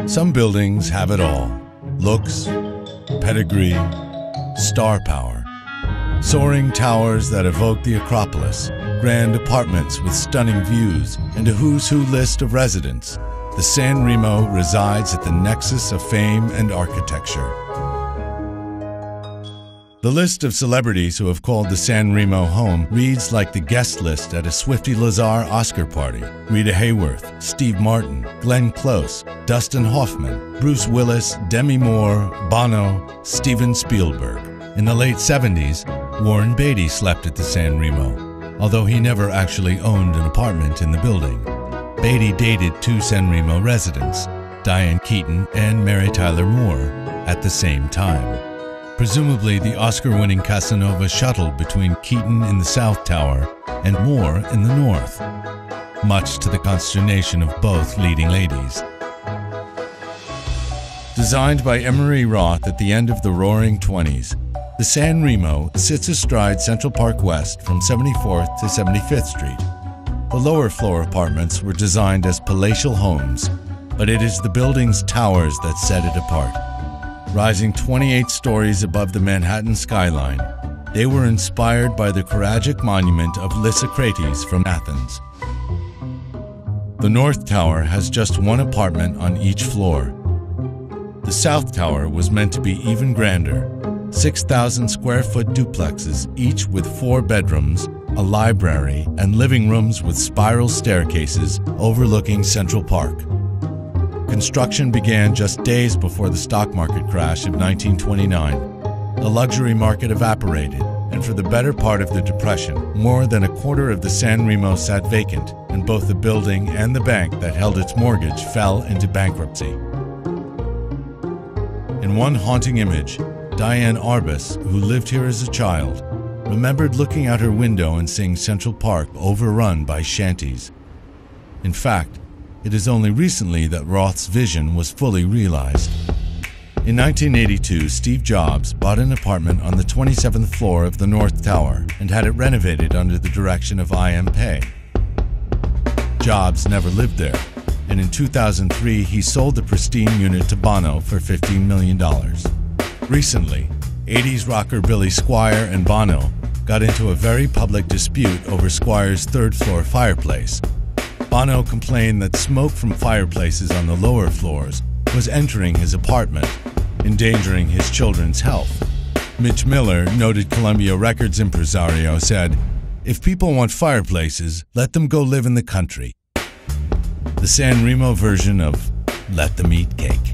Some buildings have it all: looks, pedigree, star power. Soaring towers that evoke the Acropolis, grand apartments with stunning views, and a who's who list of residents. The San Remo resides at the nexus of fame and architecture. The list of celebrities who have called the San Remo home reads like the guest list at a Swifty Lazar Oscar party. Rita Hayworth, Steve Martin, Glenn Close, Dustin Hoffman, Bruce Willis, Demi Moore, Bono, Steven Spielberg. In the late 70s, Warren Beatty slept at the San Remo, although he never actually owned an apartment in the building. Beatty dated two San Remo residents, Diane Keaton and Mary Tyler Moore, at the same time. Presumably, the Oscar-winning Casanova shuttled between Keaton in the South Tower and Moore in the North, much to the consternation of both leading ladies. Designed by Emery Roth at the end of the Roaring '20s, the San Remo sits astride Central Park West from 74th to 75th Street. The lower floor apartments were designed as palatial homes, but it is the building's towers that set it apart. Rising 28 stories above the Manhattan skyline, they were inspired by the Karagic monument of Lysicrates from Athens. The North Tower has just one apartment on each floor. The South Tower was meant to be even grander, 6,000 square foot duplexes, each with 4 bedrooms, a library, and living rooms with spiral staircases overlooking Central Park. Construction began just days before the stock market crash of 1929. The luxury market evaporated, and for the better part of the Depression, more than a quarter of the San Remo sat vacant, and both the building and the bank that held its mortgage fell into bankruptcy. In one haunting image, Diane Arbus, who lived here as a child, remembered looking out her window and seeing Central Park overrun by shanties. In fact, it is only recently that Roth's vision was fully realized. In 1982, Steve Jobs bought an apartment on the 27th floor of the North Tower and had it renovated under the direction of I.M. Pei. Jobs never lived there, and in 2003 he sold the pristine unit to Bono for $15 million. Recently, 80s rocker Billy Squier and Bono got into a very public dispute over Squier's third-floor fireplace. Bono complained that smoke from fireplaces on the lower floors was entering his apartment, endangering his children's health. Mitch Miller, noted Columbia Records impresario, said, "If people want fireplaces, let them go live in the country." The San Remo version of "Let them eat cake."